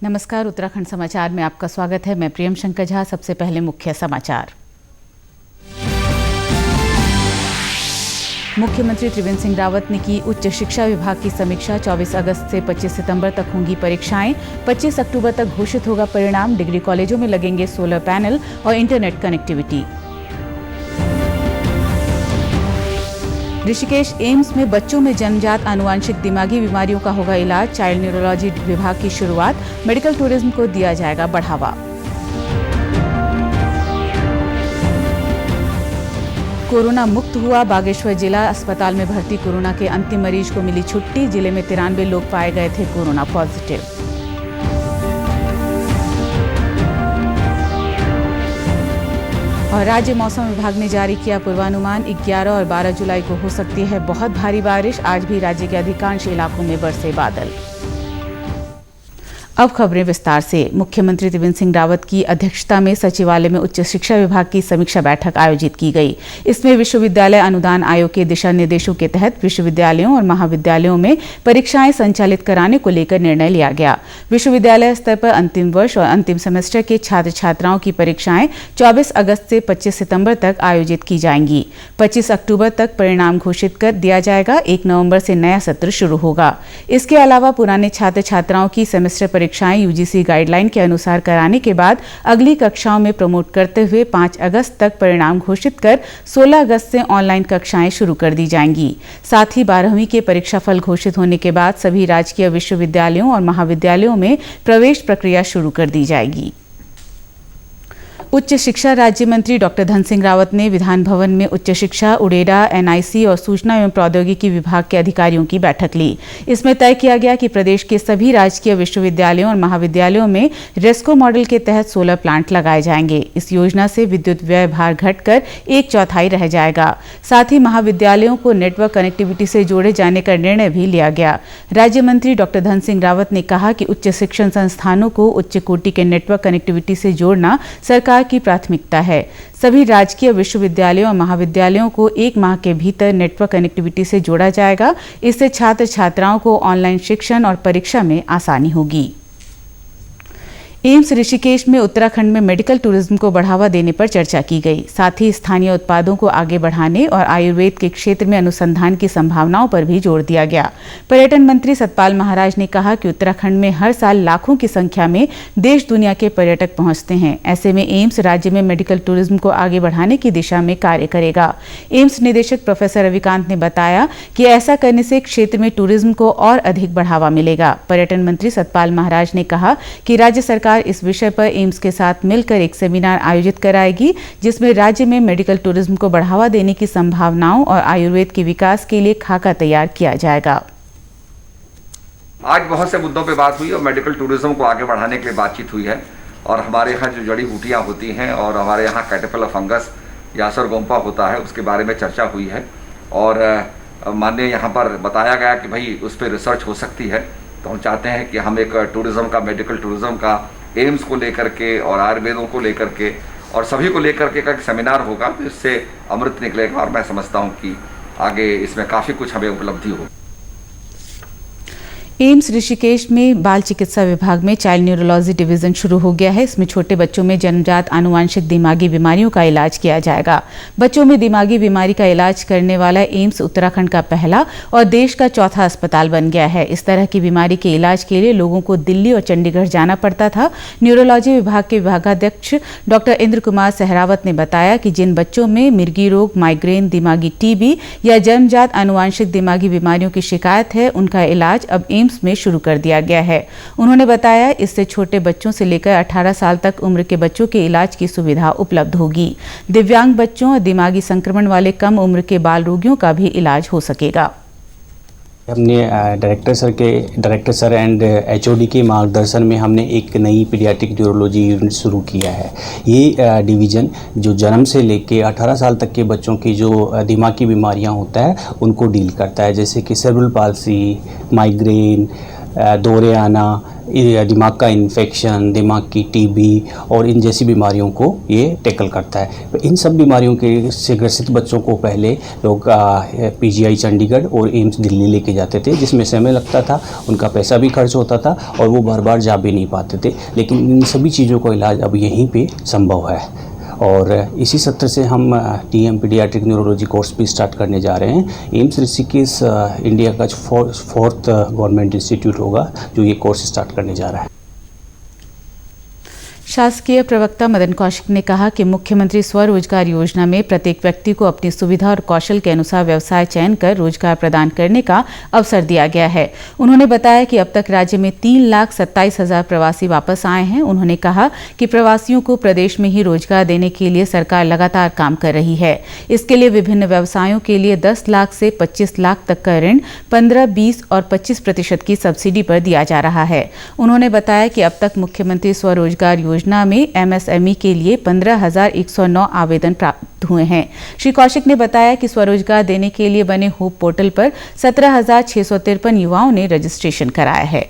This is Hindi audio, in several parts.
नमस्कार, उत्तराखंड समाचार में आपका स्वागत है। मैं प्रियम शंकर झा। सबसे पहले मुख्य समाचार। मुख्यमंत्री त्रिवेंद्र सिंह रावत ने की उच्च शिक्षा विभाग की समीक्षा। 24 अगस्त से 25 सितंबर तक होंगी परीक्षाएं। 25 अक्टूबर तक घोषित होगा परिणाम। डिग्री कॉलेजों में लगेंगे सोलर पैनल और इंटरनेट कनेक्टिविटी। ऋषिकेश एम्स में बच्चों में जन्मजात आनुवांशिक दिमागी बीमारियों का होगा इलाज। चाइल्ड न्यूरोलॉजी विभाग की शुरुआत। मेडिकल टूरिज्म को दिया जाएगा बढ़ावा। कोरोना मुक्त हुआ बागेश्वर जिला। अस्पताल में भर्ती कोरोना के अंतिम मरीज को मिली छुट्टी। जिले में 93 लोग पाए गए थे कोरोना पॉजिटिव। और राज्य मौसम विभाग ने जारी किया पूर्वानुमान। 11 और 12 जुलाई को हो सकती है बहुत भारी बारिश। आज भी राज्य के अधिकांश इलाकों में बरसे बादल। अब खबरें विस्तार से। मुख्यमंत्री त्रिवेंद्र सिंह रावत की अध्यक्षता में सचिवालय में उच्च शिक्षा विभाग की समीक्षा बैठक आयोजित की गई। इसमें विश्वविद्यालय अनुदान आयोग के दिशा निर्देशों के तहत विश्वविद्यालयों और महाविद्यालयों में परीक्षाएं संचालित कराने को लेकर निर्णय लिया गया। विश्वविद्यालय स्तर पर अंतिम वर्ष और अंतिम सेमेस्टर के छात्र छात्राओं की परीक्षाएं 24 अगस्त से 25 सितंबर तक आयोजित की जाएंगी। 25 अक्टूबर तक परिणाम घोषित कर दिया जाएगा। 1 नवंबर से नया सत्र शुरू होगा। इसके अलावा पुराने छात्र छात्राओं की सेमेस्टर परीक्षाएं यूजीसी गाइडलाइन के अनुसार कराने के बाद अगली कक्षाओं में प्रमोट करते हुए 5 अगस्त तक परिणाम घोषित कर 16 अगस्त से ऑनलाइन कक्षाएं शुरू कर दी जाएंगी। साथ ही 12वीं के परीक्षाफल घोषित होने के बाद सभी राजकीय विश्वविद्यालयों और महाविद्यालयों में प्रवेश प्रक्रिया शुरू कर दी जाएगी। उच्च शिक्षा राज्य मंत्री डॉक्टर धन सिंह रावत ने विधान भवन में उच्च शिक्षा, उडेडा, एनआईसी और सूचना एवं प्रौद्योगिकी विभाग के अधिकारियों की बैठक ली। इसमें तय किया गया कि प्रदेश के सभी राजकीय विश्वविद्यालयों और महाविद्यालयों में रेस्को मॉडल के तहत सोलर प्लांट लगाए जाएंगे। इस योजना से विद्युत व्यय भार घटकर 1/4 रह जाएगा। साथ ही महाविद्यालयों को नेटवर्क कनेक्टिविटी से जोड़े जाने का निर्णय भी लिया गया। राज्य मंत्री डॉक्टर धन सिंह रावत ने कहा कि उच्च शिक्षण संस्थानों को उच्च कोटि के नेटवर्क कनेक्टिविटी से जोड़ना सरकार की प्राथमिकता है। सभी राजकीय विश्वविद्यालयों और महाविद्यालयों को 1 माह के भीतर नेटवर्क कनेक्टिविटी से जोड़ा जाएगा। इससे छात्र छात्राओं को ऑनलाइन शिक्षण और परीक्षा में आसानी होगी। एम्स ऋषिकेश में उत्तराखंड में मेडिकल टूरिज्म को बढ़ावा देने पर चर्चा की गई। साथ ही स्थानीय उत्पादों को आगे बढ़ाने और आयुर्वेद के क्षेत्र में अनुसंधान की संभावनाओं पर भी जोर दिया गया। पर्यटन मंत्री सतपाल महाराज ने कहा कि उत्तराखंड में हर साल लाखों की संख्या में देश दुनिया के पर्यटक पहुंचते हैं। ऐसे में एम्स राज्य में मेडिकल टूरिज्म को आगे बढ़ाने की दिशा में कार्य करेगा। एम्स निदेशक प्रोफेसर रविकांत ने बताया कि ऐसा करने से क्षेत्र में टूरिज्म को और अधिक बढ़ावा मिलेगा। पर्यटन मंत्री सतपाल महाराज ने कहा कि राज्य सरकार इस विषय पर एम्स के साथ मिलकर एक सेमिनार आयोजित कराएगी, जिसमें राज्य में मेडिकल टूरिज्म को बढ़ावा देने की संभावनाओं और आयुर्वेद के विकास के लिए खाका तैयार किया जाएगा। आज बहुत से मुद्दों पे बात हुई और मेडिकल टूरिज्म को आगे बढ़ाने के लिए बातचीत हुई है। और हमारे यहाँ जो जड़ी बूटियाँ होती हैं और हमारे यहाँ कैटरपिलर फंगस या सरगोम्पा होता है, उसके बारे में चर्चा हुई है। और माननीय यहाँ पर बताया गया कि भाई उस पर रिसर्च हो सकती है। तो हम चाहते हैं कि हम एक टूरिज्म का, मेडिकल टूरिज्म का एम्स को लेकर के और आयुर्वेदों को लेकर के और सभी को लेकर के एक सेमिनार होगा, तो इससे अमृत निकलेगा। और मैं समझता हूँ कि आगे इसमें काफ़ी कुछ हमें उपलब्धि हो। एम्स ऋषिकेश में बाल चिकित्सा विभाग में चाइल्ड न्यूरोलॉजी डिवीजन शुरू हो गया है। इसमें छोटे बच्चों में जन्मजात आनुवांशिक दिमागी बीमारियों का इलाज किया जाएगा। बच्चों में दिमागी बीमारी का इलाज करने वाला एम्स उत्तराखंड का पहला और देश का चौथा अस्पताल बन गया है। इस तरह की बीमारी के इलाज के लिए लोगों को दिल्ली और चंडीगढ़ जाना पड़ता था। न्यूरोलॉजी विभाग के विभागाध्यक्ष डॉक्टर इंद्र कुमार सहरावत ने बताया कि जिन बच्चों में मिर्गी रोग, माइग्रेन, दिमागी टीबी या जन्मजात आनुवांशिक दिमागी बीमारियों की शिकायत है, उनका इलाज अब एम्स में शुरू कर दिया गया है। उन्होंने बताया इससे छोटे बच्चों से लेकर 18 साल तक उम्र के बच्चों के इलाज की सुविधा उपलब्ध होगी। दिव्यांग बच्चों और दिमागी संक्रमण वाले कम उम्र के बाल रोगियों का भी इलाज हो सकेगा। हमने डायरेक्टर सर एंड एचओडी के मार्गदर्शन में हमने एक नई पीडियाट्रिक न्यूरोलॉजी यूनिट शुरू किया है। ये डिवीज़न जो जन्म से लेके 18 साल तक के बच्चों की जो दिमागी बीमारियां होता है उनको डील करता है, जैसे कि सेरेब्रल पाल्सी, माइग्रेन, दौरे आना, दिमाग का इन्फेक्शन, दिमाग की टीबी और इन जैसी बीमारियों को ये टैकल करता है। इन सब बीमारियों के से ग्रसित बच्चों को पहले लोग पीजीआई चंडीगढ़ और एम्स दिल्ली लेके जाते थे, जिसमें समय लगता था, उनका पैसा भी खर्च होता था और वो बार बार जा भी नहीं पाते थे। लेकिन इन सभी चीज़ों का इलाज अब यहीं पे संभव है और इसी सत्र से हम टीएम पीडियाट्रिक न्यूरोलॉजी कोर्स भी स्टार्ट करने जा रहे हैं। एम्स ऋषिकेश इंडिया का फोर्थ गवर्नमेंट इंस्टीट्यूट होगा जो ये कोर्स स्टार्ट करने जा रहा है। शासकीय प्रवक्ता मदन कौशिक ने कहा कि मुख्यमंत्री स्वरोजगार योजना में प्रत्येक व्यक्ति को अपनी सुविधा और कौशल के अनुसार व्यवसाय चयन कर रोजगार प्रदान करने का अवसर दिया गया है। उन्होंने बताया कि अब तक राज्य में 3,27,000 प्रवासी वापस आए हैं। उन्होंने कहा कि प्रवासियों को प्रदेश में ही रोजगार देने के लिए सरकार लगातार काम कर रही है। इसके लिए विभिन्न व्यवसायों के लिए 10 लाख से 25 लाख तक का ऋण 15, 20 और 25% की सब्सिडी पर दिया जा रहा है। उन्होंने बताया कि अब तक मुख्यमंत्री स्वरोजगार योजना में एमएसएमई के लिए 15,109 आवेदन प्राप्त हुए हैं। श्री कौशिक ने बताया कि स्वरोजगार देने के लिए बने होप पोर्टल पर 17,653 युवाओं ने रजिस्ट्रेशन कराया है।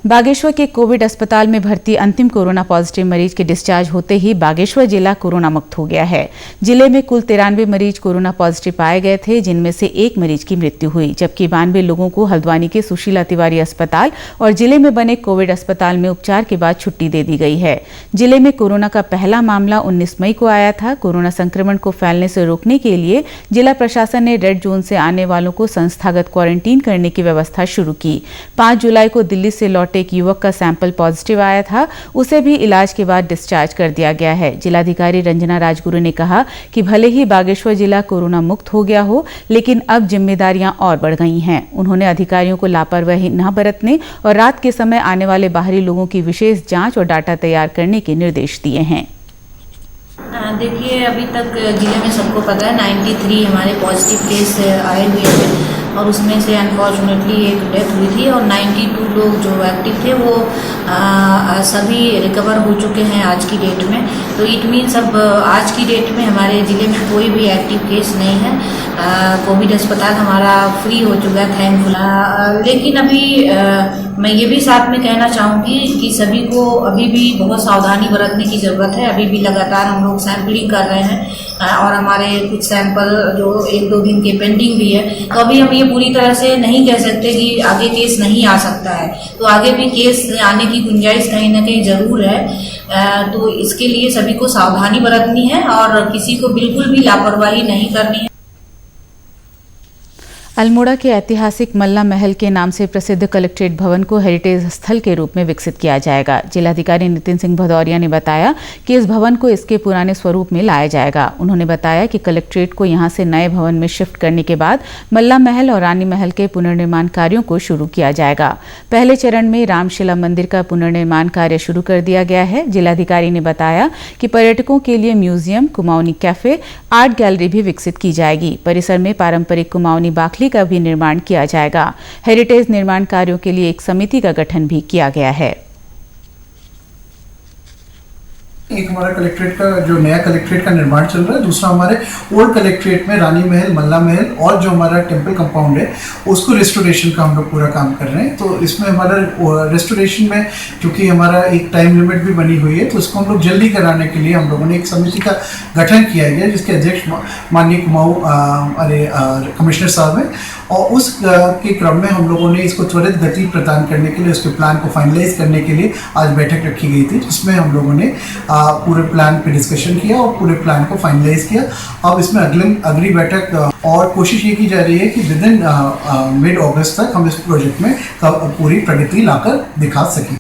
बागेश्वर के कोविड अस्पताल में भर्ती अंतिम कोरोना पॉजिटिव मरीज के डिस्चार्ज होते ही बागेश्वर जिला कोरोना मुक्त हो गया है। जिले में कुल 93 मरीज कोरोना पॉजिटिव पाए गए थे, जिनमें से 1 मरीज की मृत्यु हुई, जबकि 92 लोगों को हल्द्वानी के सुशीला तिवारी अस्पताल और जिले में बने कोविड अस्पताल में उपचार के बाद छुट्टी दे दी गई है। जिले में कोरोना का पहला मामला 19 मई को आया था। कोरोना संक्रमण को फैलने से रोकने के लिए जिला प्रशासन ने रेड जोन से आने वालों को संस्थागत क्वारंटीन करने की व्यवस्था शुरू की। 5 जुलाई को दिल्ली से लौटे एक युवक का सैंपल पॉजिटिव आया था, उसे भी इलाज के बाद डिस्चार्ज कर दिया गया है। जिलाधिकारी रंजना राजगुरु ने कहा कि भले ही बागेश्वर जिला कोरोना मुक्त हो गया हो, लेकिन अब जिम्मेदारियां और बढ़ गई हैं। उन्होंने अधिकारियों को लापरवाही न बरतने और रात के समय आने वाले बाहरी लोगों की विशेष जांच और डाटा तैयार करने के निर्देश दिए हैं। देखिए, अभी तक जिले में सबको पता है 93 हमारे पॉजिटिव केस आए हुए थे और उसमें से अनफॉर्चुनेटली एक डेथ हुई थी और 92 लोग जो एक्टिव थे वो सभी रिकवर हो चुके हैं आज की डेट में। तो इट मीन्स अब आज की डेट में हमारे ज़िले में कोई भी एक्टिव केस नहीं है। कोविड अस्पताल हमारा फ्री हो चुका है, थैंकफुल। लेकिन अभी मैं ये भी साथ में कहना चाहूँगी कि सभी को अभी भी बहुत सावधानी बरतने की ज़रूरत है। अभी भी लगातार हम लोग सैम्पलिंग कर रहे हैं और हमारे कुछ सैंपल जो 1-2 दिन के पेंडिंग भी है। तो अभी हम ये पूरी तरह से नहीं कह सकते कि आगे केस नहीं आ सकता है, तो आगे भी केस आने की गुंजाइश कहीं ना कहीं ज़रूर है। तो इसके लिए सभी को सावधानी बरतनी है और किसी को बिल्कुल भी लापरवाही नहीं करनी है। अल्मोड़ा के ऐतिहासिक मल्ला महल के नाम से प्रसिद्ध कलेक्ट्रेट भवन को हेरिटेज स्थल के रूप में विकसित किया जाएगा। जिलाधिकारी नितिन सिंह भदौरिया ने बताया कि इस भवन को इसके पुराने स्वरूप में लाया जाएगा। उन्होंने बताया कि कलेक्ट्रेट को यहां से नए भवन में शिफ्ट करने के बाद मल्ला महल और रानी महल के पुनर्निर्माण कार्यों को शुरू किया जाएगा। पहले चरण में रामशिला मंदिर का पुनर्निर्माण कार्य शुरू कर दिया गया है। जिलाधिकारी ने बताया कि पर्यटकों के लिए museum, Kumaoni cafe, art gallery भी विकसित की जाएगी। परिसर में पारंपरिक कुमाऊनी बाखली का भी निर्माण किया जाएगा। हेरिटेज निर्माण कार्यों के लिए एक समिति का गठन भी किया गया है। एक हमारा कलेक्ट्रेट का जो नया कलेक्ट्रेट का निर्माण चल रहा है, दूसरा हमारे ओल्ड कलेक्ट्रेट में रानी महल, मल्ला महल और जो हमारा टेम्पल कंपाउंड है उसको रेस्टोरेशन का हम लोग पूरा काम कर रहे हैं। तो इसमें हमारा रेस्टोरेशन में क्योंकि हमारा एक टाइम लिमिट भी बनी हुई है, तो उसको हम लोग जल्दी कराने के लिए हम लोगों ने एक समिति का गठन किया गया, जिसके अध्यक्ष माननीय कुमाऊं कमिश्नर साहब हैं। और उस के क्रम में हम लोगों ने इसको त्वरित गति प्रदान करने के लिए, उसके प्लान को फाइनलाइज करने के लिए आज बैठक रखी गई थी, जिसमें हम लोगों ने पूरे प्लान पे डिस्कशन किया और पूरे प्लान को फाइनलाइज किया। अब इसमें अगली बैठक और कोशिश ये की जा रही है कि विद इन मिड अगस्त तक हम इस प्रोजेक्ट में पूरी प्रगति लाकर दिखा सकें।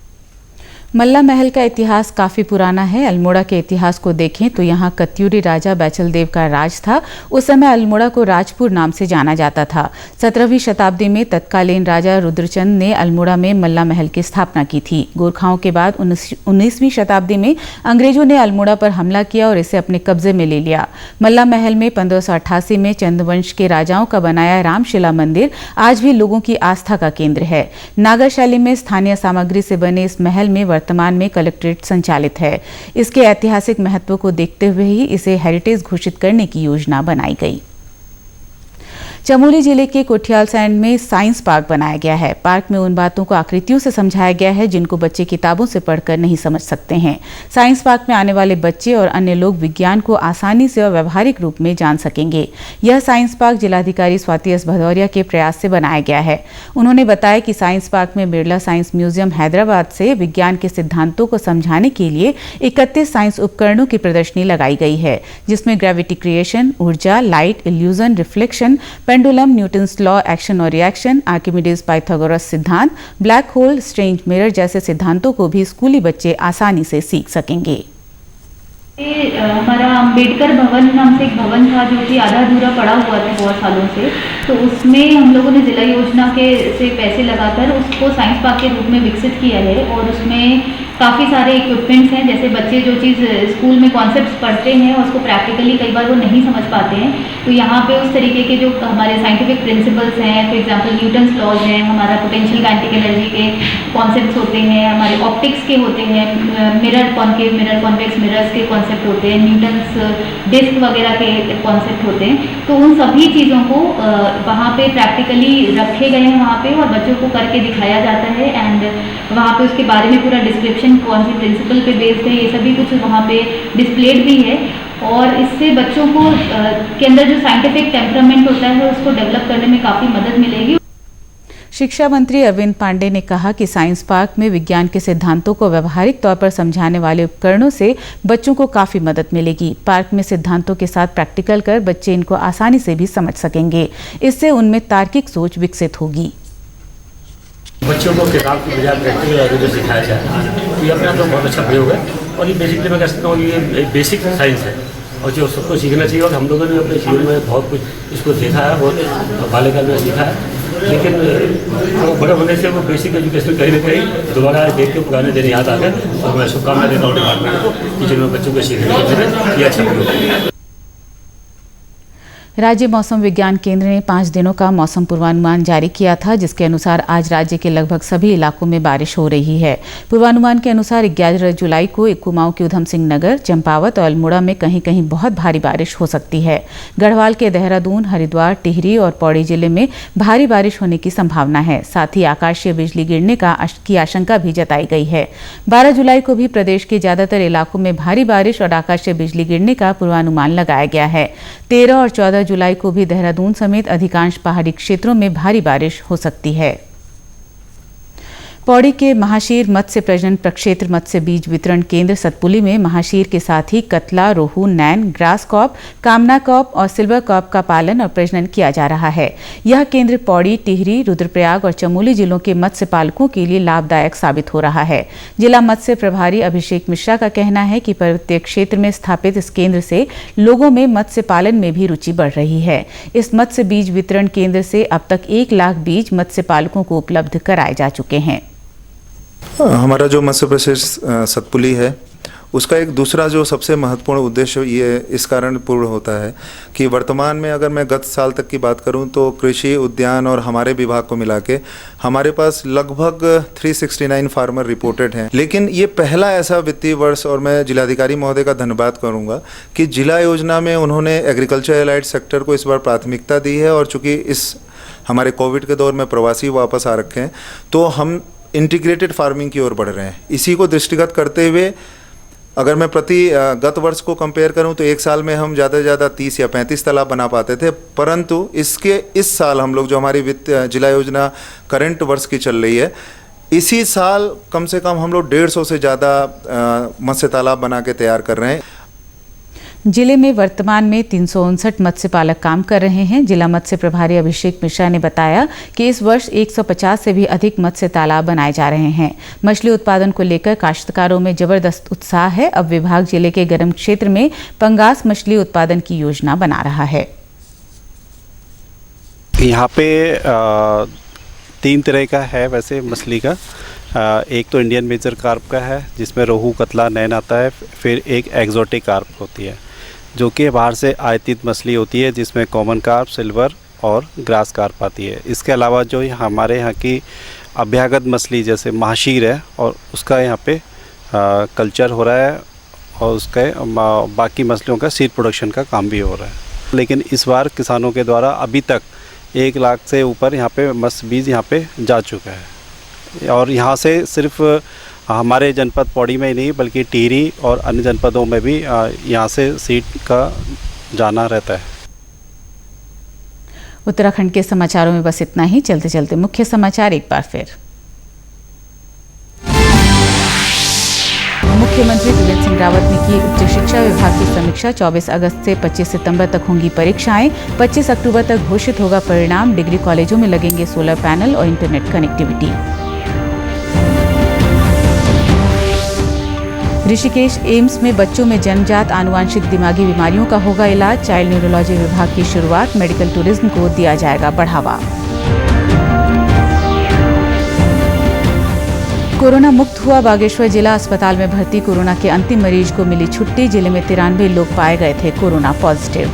मल्ला महल का इतिहास काफ़ी पुराना है। अल्मोड़ा के इतिहास को देखें तो यहाँ कत्यूरी राजा बैचलदेव का राज था। उस समय अल्मोड़ा को राजपुर नाम से जाना जाता था। 17वीं शताब्दी में तत्कालीन राजा रुद्रचंद ने अल्मोड़ा में मल्ला महल की स्थापना की थी। गोरखाओं के बाद 19वीं शताब्दी में अंग्रेजों ने अल्मोड़ा पर हमला किया और इसे अपने कब्जे में ले लिया। मल्ला महल में 1588 में चंद्रवंश के राजाओं का बनाया रामशिला मंदिर आज भी लोगों की आस्था का केंद्र है। नागर शैली में स्थानीय सामग्री से बने इस महल में वर्तमान में कलेक्ट्रेट संचालित है। इसके ऐतिहासिक महत्व को देखते हुए ही इसे हेरिटेज घोषित करने की योजना बनाई गई। चमोली जिले के कोठियालसैंड में साइंस पार्क बनाया गया है। पार्क में उन बातों को आकृतियों से समझाया गया है जिनको बच्चे किताबों से पढ़कर नहीं समझ सकते हैं। साइंस पार्क में आने वाले बच्चे और अन्य लोग विज्ञान को आसानी से और व्यवहारिक रूप में जान सकेंगे। यह साइंस पार्क जिलाधिकारी स्वाति एस भदौरिया के प्रयास से बनाया गया है। उन्होंने बताया कि साइंस पार्क में बिरला साइंस म्यूजियम हैदराबाद से विज्ञान के सिद्धांतों को समझाने के लिए 31 साइंस उपकरणों की प्रदर्शनी लगाई गई है, जिसमें ग्रेविटी क्रिएशन, ऊर्जा, light, illusion, reflection, pendulum, Newton's law, action और रिएक्शन, आर्किमिडीज पाइथागोरस सिद्धांत, ब्लैक होल, स्ट्रेंज मिरर जैसे सिद्धांतों को भी स्कूली बच्चे आसानी से सीख सकेंगे। हमारा अम्बेडकर भवन नाम से एक भवन था जो कि आधा अधूरा पड़ा हुआ था बहुत सालों से, तो उसमें हम लोगों ने जिला योजना से पैसे लगाकर उसको साइंस पार्क के रूप में विकसित किया है। और उसमें काफ़ी सारे इक्विपमेंट्स हैं, जैसे बच्चे जो चीज़ स्कूल में कॉन्सेप्ट्स पढ़ते हैं और उसको प्रैक्टिकली कई बार वो नहीं समझ पाते हैं, तो यहाँ पे उस तरीके के जो हमारे साइंटिफिक प्रिंसिपल्स हैं, फॉर एग्जांपल न्यूटन्स लॉज हैं, हमारा पोटेंशियल काइनेटिक एनर्जी के कॉन्सेप्ट्स होते हैं, हमारे ऑप्टिक्स के होते हैं, mirror concave mirror convex mirrors के कॉन्सेप्ट होते हैं, न्यूटन्स डिस्क वगैरह के कॉन्सेप्ट होते हैं। तो उन सभी चीज़ों को वहाँ पे प्रैक्टिकली रखे गए हैं वहाँ पे, और बच्चों को करके दिखाया जाता है। एंड वहाँ पे उसके बारे में पूरा डिस्क्रिप्शन कौन सी प्रिंसिपल पे बेस्ड है, ये सभी कुछ वहाँ पे डिस्प्लेड भी है। और इससे बच्चों को के अंदर जो साइंटिफिक टेम्परामेंट होता है उसको डेवलप करने में काफ़ी मदद मिलेगी। शिक्षा मंत्री अरविंद पांडे ने कहा कि साइंस पार्क में विज्ञान के सिद्धांतों को व्यवहारिक तौर पर समझाने वाले उपकरणों से बच्चों को काफ़ी मदद मिलेगी। पार्क में सिद्धांतों के साथ प्रैक्टिकल कर बच्चे इनको आसानी से भी समझ सकेंगे। इससे उनमें तार्किक सोच विकसित होगी। बच्चों को किताब की बजाय प्रैक्टिकल आगे जो सिखाया जाए तो ये अपने आप में बहुत अच्छा प्रयोग है। और ये बेसिकली मैं कह सकता हूँ ये बेसिक साइंस है और जो सबको सीखना चाहिए। और हम लोगों ने अपने जीवन में बहुत कुछ इसको देखा है, बहुत बाल्यकाल में सीखा है, लेकिन वो बड़े होने से वो बेसिक एजुकेशन कहीं ना कहीं दोबारा देख के पुराने दिन याद आ गए। और मैं शुभकामनाएं देता हूँ डिपार्टमेंट को कि जिन्होंने बच्चों को सीखने के लिए अच्छा प्रयोग। राज्य मौसम विज्ञान केंद्र ने 5 दिनों का मौसम पूर्वानुमान जारी किया था, जिसके अनुसार आज राज्य के लगभग सभी इलाकों में बारिश हो रही है। पूर्वानुमान के अनुसार 11 जुलाई को कुमाऊं के उधम सिंह नगर, चंपावत और अल्मोड़ा में कहीं कहीं बहुत भारी बारिश हो सकती है। गढ़वाल के देहरादून, हरिद्वार, टिहरी और पौड़ी जिले में भारी बारिश होने की संभावना है। साथ ही आकाशीय बिजली गिरने की आशंका भी जताई गई है। 12 जुलाई को भी प्रदेश के ज्यादातर इलाकों में भारी बारिश और आकाशीय बिजली गिरने का पूर्वानुमान लगाया गया है। 13 और 14 जुलाई को भी देहरादून समेत अधिकांश पहाड़ी क्षेत्रों में भारी बारिश हो सकती है। पौड़ी के महाशीर मत्स्य प्रजनन प्रक्षेत्र मत्स्य बीज वितरण केंद्र सतपुली में महाशीर के साथ ही कतला, रोहू, नैन, ग्रास कॉप, कामना कॉप और सिल्वर कॉप का पालन और प्रजनन किया जा रहा है। यह केंद्र पौड़ी, टिहरी, रुद्रप्रयाग और चमोली जिलों के मत्स्य पालकों के लिए लाभदायक साबित हो रहा है। जिला मत्स्य प्रभारी अभिषेक मिश्रा का कहना है कि पर्वतीय क्षेत्र में स्थापित इस केंद्र से लोगों में मत्स्य पालन में भी रुचि बढ़ रही है। इस मत्स्य बीज वितरण केंद्र से अब तक 1 लाख बीज मत्स्य पालकों को उपलब्ध कराए जा चुके हैं। हमारा जो मत्स्य प्रक्षेत्र सतपुली है उसका एक दूसरा जो सबसे महत्वपूर्ण उद्देश्य ये इस कारण पूर्ण होता है कि वर्तमान में अगर मैं गत साल तक की बात करूं तो कृषि, उद्यान और हमारे विभाग को मिला के हमारे पास लगभग 369 फार्मर रिपोर्टेड हैं। लेकिन ये पहला ऐसा वित्तीय वर्ष, और मैं जिलाधिकारी महोदय का धन्यवाद करूंगा कि जिला योजना में उन्होंने एग्रीकल्चर एलाइड सेक्टर को इस बार प्राथमिकता दी है। और चूँकि इस हमारे कोविड के दौर में प्रवासी वापस आ रखे हैं तो हम इंटीग्रेटेड फार्मिंग की ओर बढ़ रहे हैं। इसी को दृष्टिगत करते हुए अगर मैं गत वर्ष को कंपेयर करूं तो एक साल में हम ज़्यादा से ज़्यादा 30 या 35 तालाब बना पाते थे, परंतु इस साल हम लोग जो हमारी जिला योजना करंट वर्ष की चल रही है, इसी साल कम से कम हम लोग 150 से ज़्यादा मत्स्य तालाब बना के तैयार कर रहे हैं। जिले में वर्तमान में 359 मत्स्य पालक काम कर रहे हैं। जिला मत्स्य प्रभारी अभिषेक मिश्रा ने बताया कि इस वर्ष 150 से भी अधिक मत्स्य तालाब बनाए जा रहे हैं। मछली उत्पादन को लेकर काश्तकारों में जबरदस्त उत्साह है। अब विभाग जिले के गर्म क्षेत्र में पंगास मछली उत्पादन की योजना बना रहा है। यहाँ पे 3 तरह का है वैसे मछली का। एक तो इंडियन मेजर कार्प का है जिसमें रोहू, कतला, नैन आता है। फिर एक एक्जोटिक कार्प होती है जो कि बाहर से आयातित मछली होती है जिसमें कॉमन कार्प, सिल्वर और ग्रास कार्प आती है। इसके अलावा जो हमारे यहाँ की अभ्यागत मछली जैसे महाशीर है और उसका यहाँ पे कल्चर हो रहा है और उसके बाकी मछलियों का सीड प्रोडक्शन का काम भी हो रहा है। लेकिन इस बार किसानों के द्वारा अभी तक 1 लाख से ऊपर यहाँ पे मत्स्य बीज यहाँ पे जा चुका है। और यहाँ से सिर्फ हमारे जनपद पौड़ी में ही नहीं बल्कि टिहरी और अन्य जनपदों में भी यहाँ से सीड का जाना रहता है। उत्तराखंड के समाचारों में बस इतना ही। चलते चलते मुख्य समाचार एक बार फिर। मुख्यमंत्री त्रिवेंद्र सिंह रावत ने की उच्च शिक्षा विभाग की समीक्षा। 24 अगस्त से 25 सितंबर तक होंगी परीक्षाएं। 25 अक्टूबर तक घोषित होगा परिणाम। डिग्री कॉलेजों में लगेंगे सोलर पैनल और इंटरनेट कनेक्टिविटी। ऋषिकेश एम्स में बच्चों में जन्मजात आनुवांशिक दिमागी बीमारियों का होगा इलाज। चाइल्ड न्यूरोलॉजी विभाग की शुरुआत। मेडिकल टूरिज्म को दिया जाएगा बढ़ावा। कोरोना मुक्त हुआ बागेश्वर जिला अस्पताल में भर्ती कोरोना के अंतिम मरीज को मिली छुट्टी। जिले में 93 लोग पाए गए थे कोरोना पॉजिटिव।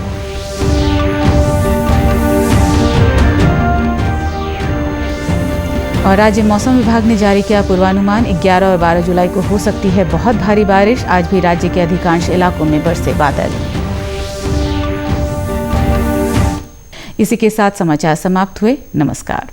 और राज्य मौसम विभाग ने जारी किया पूर्वानुमान। 11 और 12 जुलाई को हो सकती है बहुत भारी बारिश। आज भी राज्य के अधिकांश इलाकों में बरसे बादल। इसी के साथ समाचार समाप्त हुए। नमस्कार।